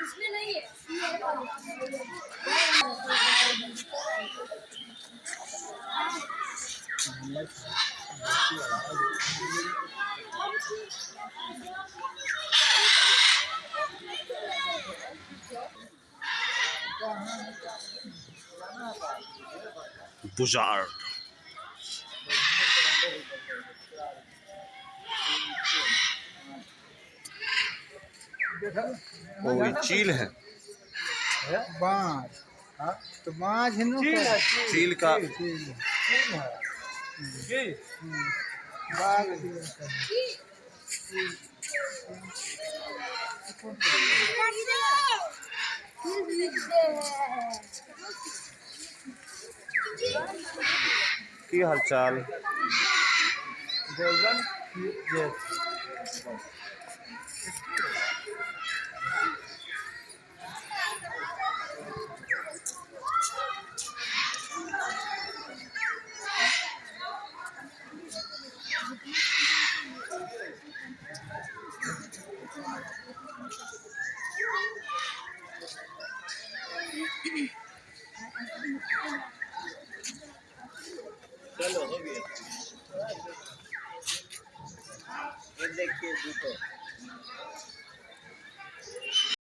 इसमें नहीं है। बुजार्ड ओ ये चील है। बाँझ तो बाँझ हिंदू चील का बाघ की हालचाल। गर्दन चलो हो गया। ये देखिए जूतो